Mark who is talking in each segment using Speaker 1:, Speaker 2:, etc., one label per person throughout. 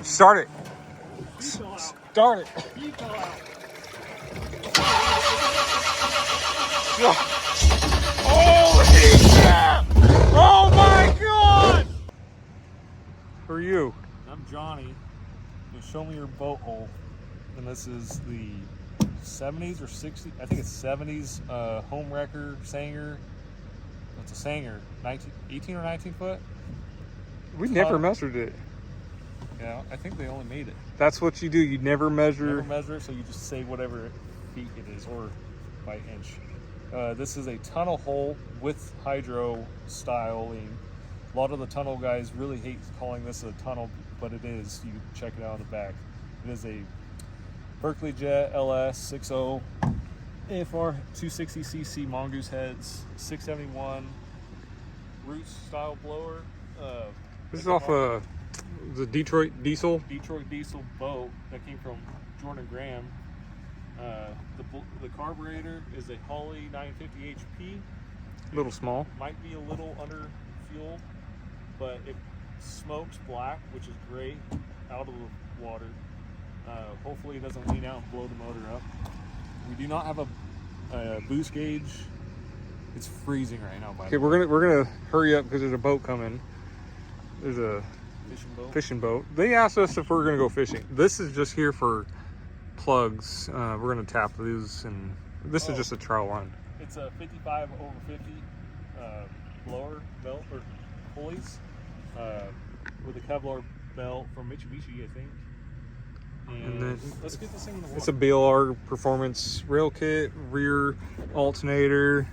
Speaker 1: Start it. Start it. Holy crap! Oh my God! Who are you?
Speaker 2: I'm Johnny. You show me your boat hole. And this is the 70s or 60s, I think it's 70s Homewrecker Sanger. It's a Sanger, 18 or 19 foot.
Speaker 1: We never measured it.
Speaker 2: Yeah, I think they only made it.
Speaker 1: That's what you do. You never measure.
Speaker 2: Never measure it, so you just say whatever feet it is, or by inch. This is a tunnel hole with hydro styling. A lot of the tunnel guys really hate calling this a tunnel, but it is. You can check it out on the back. It is a Berkeley Jet LS 60 AFR 260cc mongoose heads, 671 Roots style blower.
Speaker 1: This is off the Detroit diesel.
Speaker 2: Detroit diesel boat that came from Jordan Graham. The carburetor is a Holley 950 HP.
Speaker 1: A little small.
Speaker 2: Might be a little under fuel, but it smokes black, which is great out of the water. Hopefully it doesn't lean out and blow the motor up. We do not have a boost gauge. It's freezing right now.
Speaker 1: Okay, we're gonna hurry up because there's a boat coming. There's a fishing boat. They asked us if we're gonna go fishing. This is just here for plugs. We're gonna tap these, and this is just a trial run.
Speaker 2: It's a 55 over 50 blower belt or pulleys with a Kevlar belt from Mitsubishi, I think. And then let's get this thing in the water.
Speaker 1: It's a BLR Performance Rail Kit, rear alternator,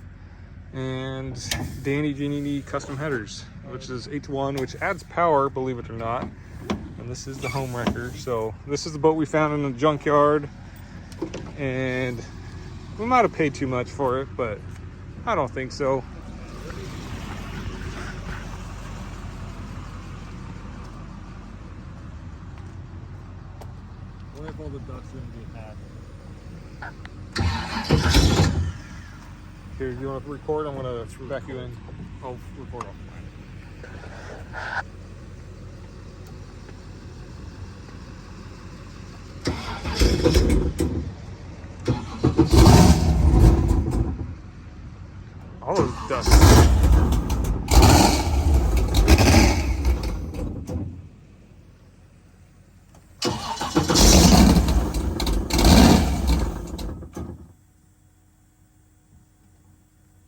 Speaker 1: and Danny Genie custom headers, which is 8-to-1, which adds power, believe it or not. And this is the Homewrecker. So this is the boat we found in the junkyard, and we might have paid too much for it, but I don't think so.
Speaker 2: What if all the ducks didn't get hacked?
Speaker 1: Here, you want to record? I'm going to back you in.
Speaker 2: I'll record off mine.
Speaker 1: All those ducks.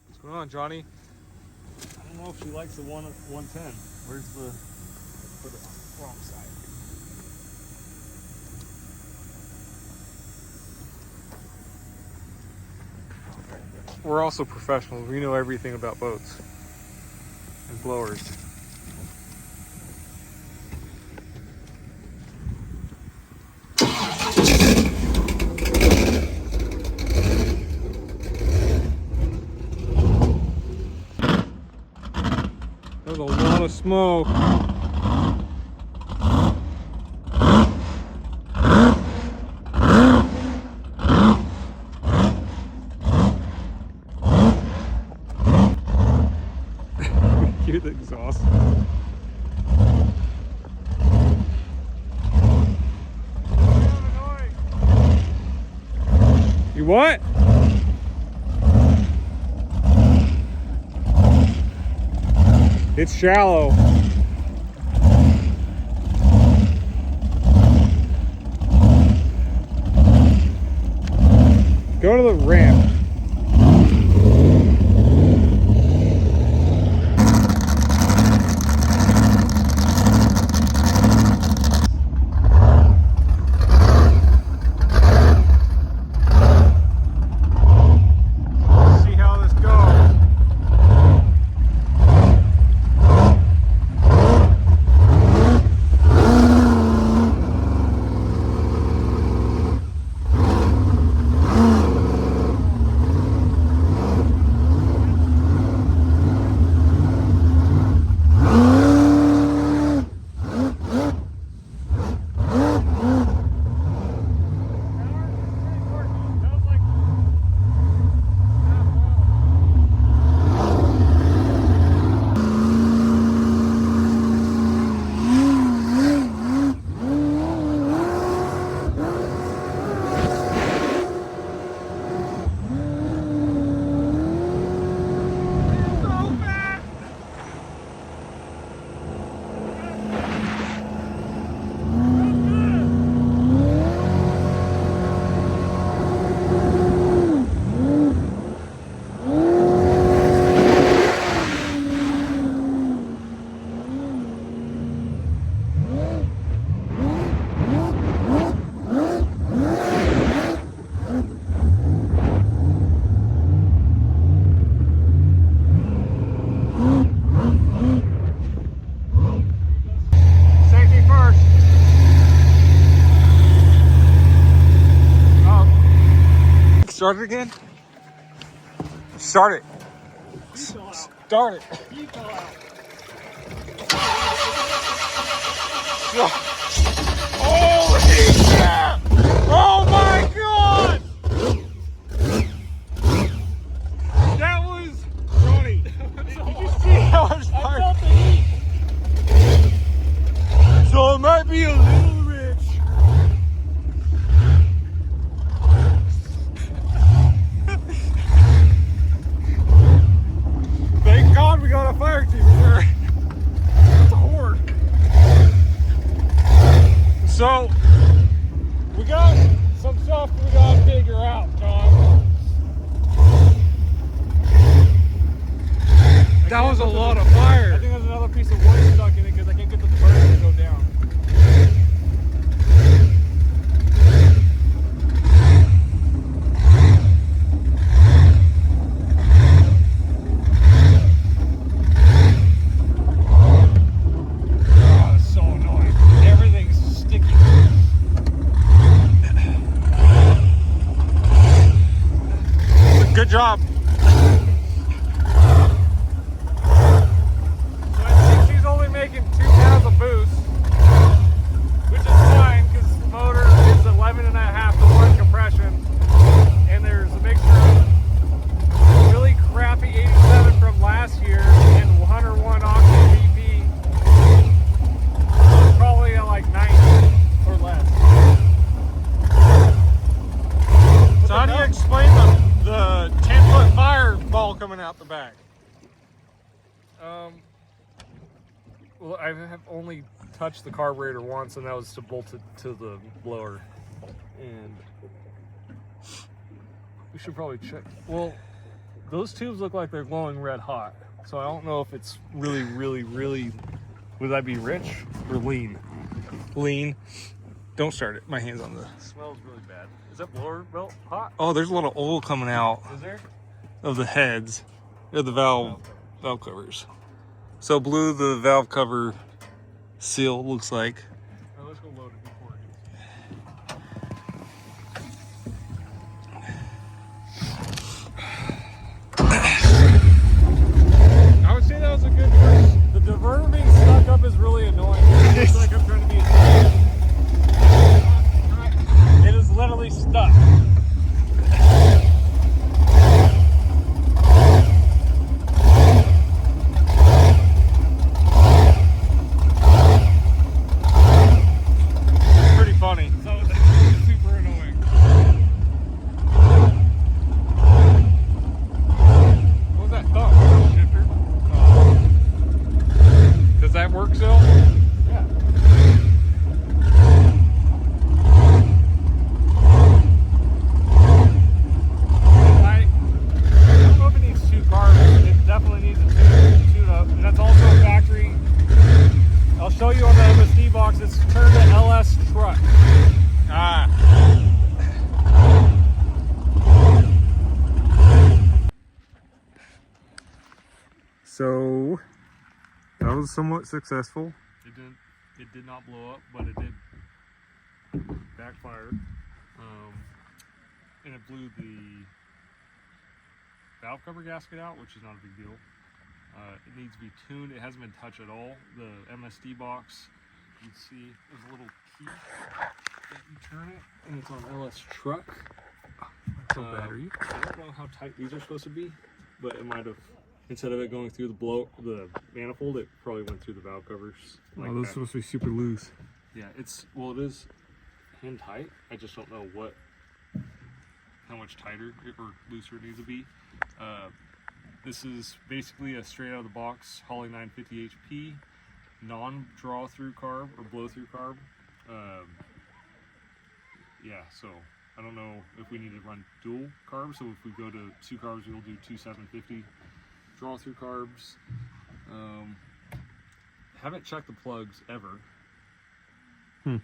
Speaker 1: What's going on, Johnny?
Speaker 2: I don't know if she likes the 110. Where's the... Put it on the wrong side.
Speaker 1: We're also professionals. We know everything about boats and blowers. There's a lot of smoke. Hear the exhaust. You what? It's shallow. Go to the ramp. Start it again. Start it. Start it. Holy crap! Oh my god! That was Ronnie. Did you see how much fire? I felt the heat. So it might be a little rich. Thank God we got a fire extinguisher. It's a horde. So we got some stuff we gotta figure out, Tom. That was a lot of fire.
Speaker 2: I think there's another piece of wood stuck in it because I can't get the burner to go down.
Speaker 1: Oh, it's so annoying. Everything's sticky. Good job.
Speaker 2: Making 2 pounds of boost, which is fine because the motor is 11.5 to 1 compression, and there's a mixture of really crappy 87 from last year and 101 octane VP, probably at like 90 or less.
Speaker 1: So how do you explain the 10-foot fireball coming out the back?
Speaker 2: Well, I have only touched the carburetor once, and that was to bolt it to the blower. And we should probably check. Well, those tubes look like they're glowing red hot, so I don't know if it's really, really, really. Would that be rich or lean?
Speaker 1: Lean. Don't start it. My hand's on the.
Speaker 2: It smells really bad. Is that blower belt hot?
Speaker 1: Oh, there's a lot of oil coming out
Speaker 2: Is there?
Speaker 1: of the heads, of the valve covers. So blue, the valve cover seal looks like.
Speaker 2: All right, let's go load it before it I would say that was a good choice. The diverter being stuck up is really annoying. It's like I'm trying to be a It is literally stuck.
Speaker 1: Funny.
Speaker 2: So it's super annoying.
Speaker 1: What was that thump? Shifter? Does that work still?
Speaker 2: Yeah. I don't know if it needs 2 carbs. It definitely needs a tune up. And that's also a factory. I'll show you on the MSD box. It's turned to LS truck.
Speaker 1: Ah. So that was somewhat successful.
Speaker 2: It did not blow up, but it did backfire. And it blew the valve cover gasket out, which is not a big deal. It needs to be tuned. It hasn't been touched at all. The MSD box, you can see there's a little key that you turn it, and it's on LS truck.
Speaker 1: So battery.
Speaker 2: I don't know how tight these are supposed to be, but it might have, instead of it going through the manifold, it probably went through the valve covers. Like
Speaker 1: Those are supposed to be super loose.
Speaker 2: Yeah, it is hand tight. I just don't know how much tighter or looser it needs to be. This is basically a straight out of the box Holley 950 HP, non-draw through carb or blow through carb. Yeah, so I don't know if we need to run dual carbs. So if we go to 2 carbs, we'll do 2 750 draw through carbs. Haven't checked the plugs ever.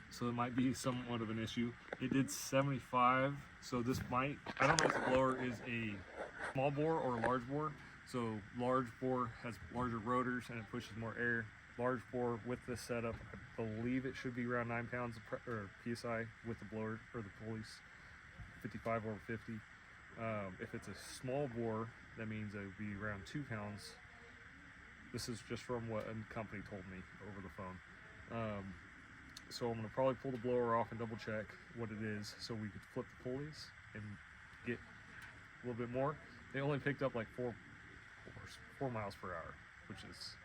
Speaker 2: So it might be somewhat of an issue. It did 75, so this might, I don't know if the blower is a small bore or a large bore. So large bore has larger rotors and it pushes more air. Large bore with this setup, I believe it should be around 9 pounds of PSI with the blower or the pulleys, 55 over 50. If it's a small bore, that means it would be around 2 pounds. This is just from what a company told me over the phone. So I'm gonna probably pull the blower off and double check what it is so we could flip the pulleys and get a little bit more. They only picked up like 4 miles per hour, which is...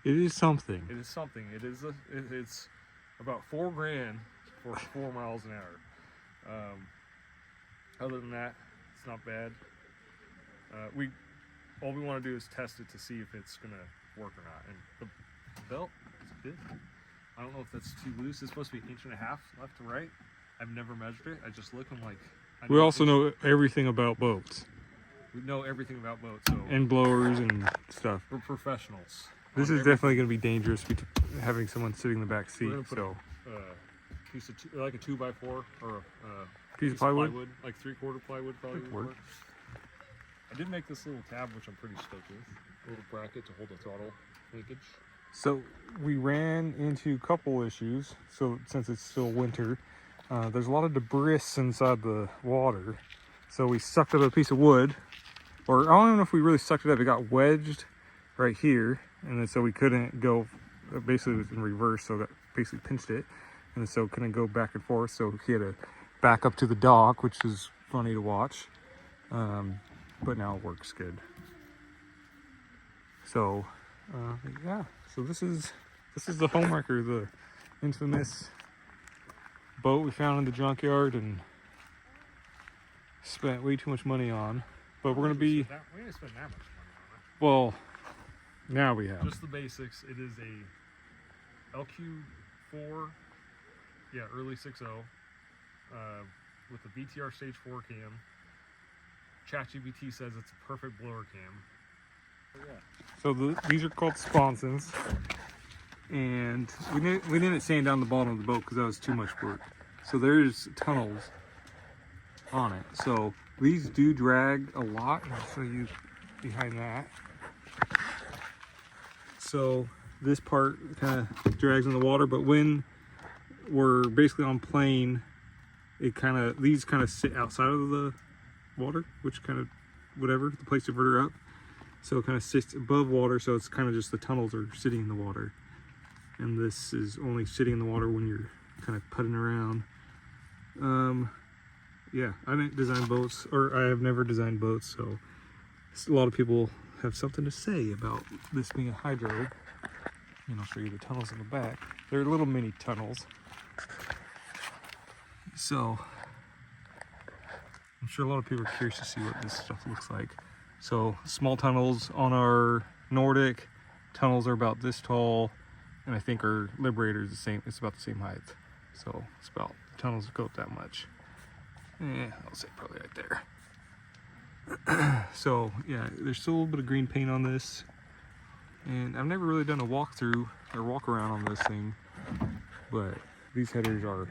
Speaker 1: It is something.
Speaker 2: It is something. It's about $4,000 for 4 miles an hour. Other than that, it's not bad. All we want to do is test it to see if it's gonna work or not. And the belt is good. I don't know if that's too loose. It's supposed to be 1.5 inches left to right. I've never measured it. I just look and like.
Speaker 1: We also know everything about boats.
Speaker 2: We know everything about boats. So
Speaker 1: and blowers and stuff.
Speaker 2: we're professionals.
Speaker 1: This is definitely going to be dangerous having someone sitting in the back seat.
Speaker 2: We're gonna put a piece of like a 2x4 or a
Speaker 1: Piece of plywood?
Speaker 2: like 3/4 plywood probably would work. I did make this little tab, which I'm pretty stoked with. A little bracket to hold the throttle linkage.
Speaker 1: So we ran into a couple issues. So since it's still winter, there's a lot of debris inside the water. So we sucked up a piece of wood, or I don't even know if we really sucked it up. It got wedged right here, and then so we couldn't go. Basically, it was in reverse, so that basically pinched it, and so couldn't go back and forth. So he had to back up to the dock, which is funny to watch. But now it works good. So yeah, so this is the Homewrecker, the infamous boat we found in the junkyard and spent way too much money on. But we're gonna be,
Speaker 2: we didn't spend that much money
Speaker 1: well, now we have
Speaker 2: on it. Just the basics. It is a LQ4, yeah, early 6.0, with the BTR Stage 4 cam. ChatGPT says it's a perfect blower cam.
Speaker 1: So these are called sponsons, and we didn't sand down the bottom of the boat because that was too much work. So there's tunnels on it. So these do drag a lot. I'll show you behind that. So this part kind of drags in the water, but when we're basically on plane, these kind of sit outside of the water, which kind of whatever the place to divert up. So it kind of sits above water, so it's kind of just the tunnels are sitting in the water, and this is only sitting in the water when you're kind of putting around. Yeah, I didn't design boats, or I have never designed boats, so a lot of people have something to say about this being a hydro. And I'll show you the tunnels in the back. They're little mini tunnels. So I'm sure a lot of people are curious to see what this stuff looks like. So small tunnels on our Nordic. Tunnels are about this tall, and I think our Liberator is the same. It's about the same height. So it's about, tunnels go up that much. I'll say probably right there. So yeah, there's still a little bit of green paint on this, and I've never really done a walkthrough or walk around on this thing, but these headers are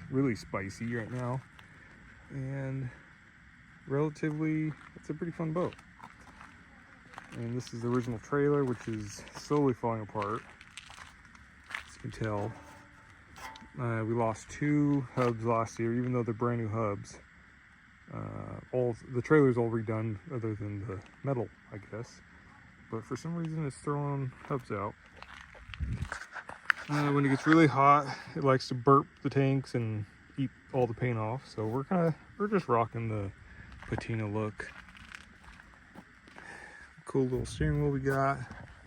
Speaker 1: really spicy right now, and relatively, it's a pretty fun boat. And this is the original trailer, which is slowly falling apart, as you can tell. We lost 2 hubs last year, even though they're brand new hubs. All the trailer's all redone, other than the metal, I guess. But for some reason, it's throwing hubs out. When it gets really hot, it likes to burp the tanks and eat all the paint off. So we're just rocking the patina look. Cool little steering wheel we got.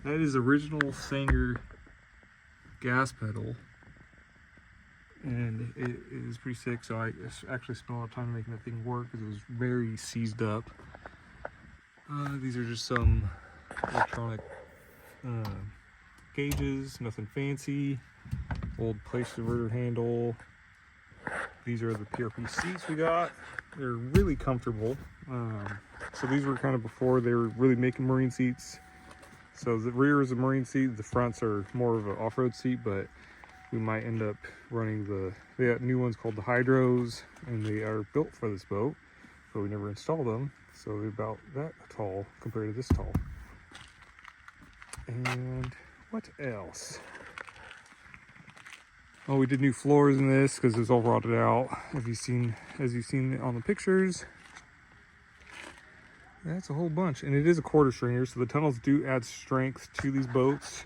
Speaker 1: That is original Sanger gas pedal, and it is pretty sick. So I actually spent a lot of time making that thing work because it was very seized up. These are just some electronic gauges, nothing fancy. Old place diverter handle. These are the PRP seats we got. They're really comfortable. So these were kind of before they were really making marine seats. So the rear is a marine seat, the fronts are more of an off-road seat, but we might end up running they got new ones called the Hydros, and they are built for this boat, but we never installed them. So they're about that tall compared to this tall. And what else? Oh, we did new floors in this because it was all rotted out. As you've seen on the pictures. That's a whole bunch, and it is a quarter stringer, so the tunnels do add strength to these boats.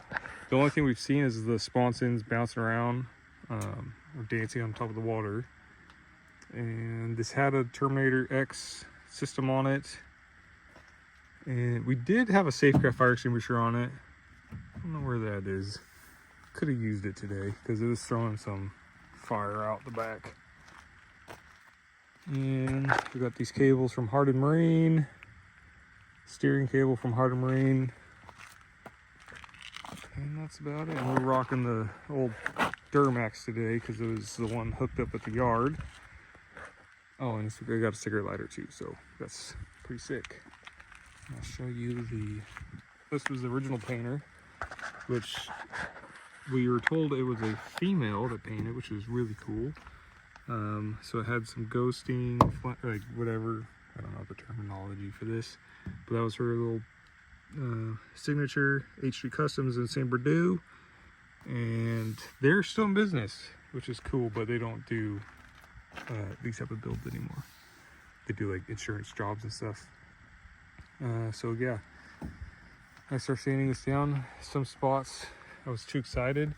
Speaker 1: The only thing we've seen is the sponsons bouncing around or dancing on top of the water. And this had a Terminator X system on it, and we did have a Safecraft fire extinguisher on it. I don't know where that is. Could have used it today because it was throwing some fire out the back. And we got these cables from Hardin Marine, steering cable from Hardin Marine, and that's about it. And we're rocking the old Duramax today because it was the one hooked up at the yard. Oh, and I got a cigarette lighter too, so that's pretty sick. I'll show you this was the original painter, which we were told it was a female that painted, which was really cool. So it had some ghosting, like whatever, I don't know the terminology for this, but that was her little signature. H3 Customs in San Bernardino, and they're still in business, which is cool, but they don't do these type of builds anymore. They do like insurance jobs and stuff. So yeah, I started sanding this down. Some spots I was too excited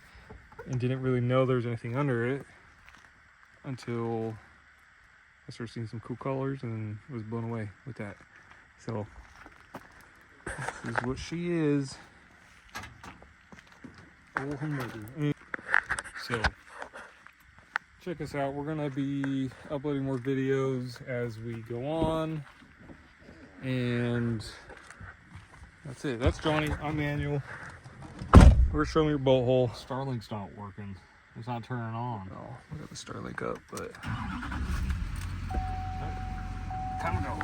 Speaker 1: and didn't really know there was anything under it until I started seeing some cool colors and was blown away with that. So this is what she is. Old Homewrecker. So check us out. We're gonna be uploading more videos as we go on, and that's it. That's Johnny. I'm Manuel. We're showing your boat hole.
Speaker 2: Starlink's not working. It's not turning on.
Speaker 1: Oh, we got the Starlink up, but
Speaker 2: Time to go.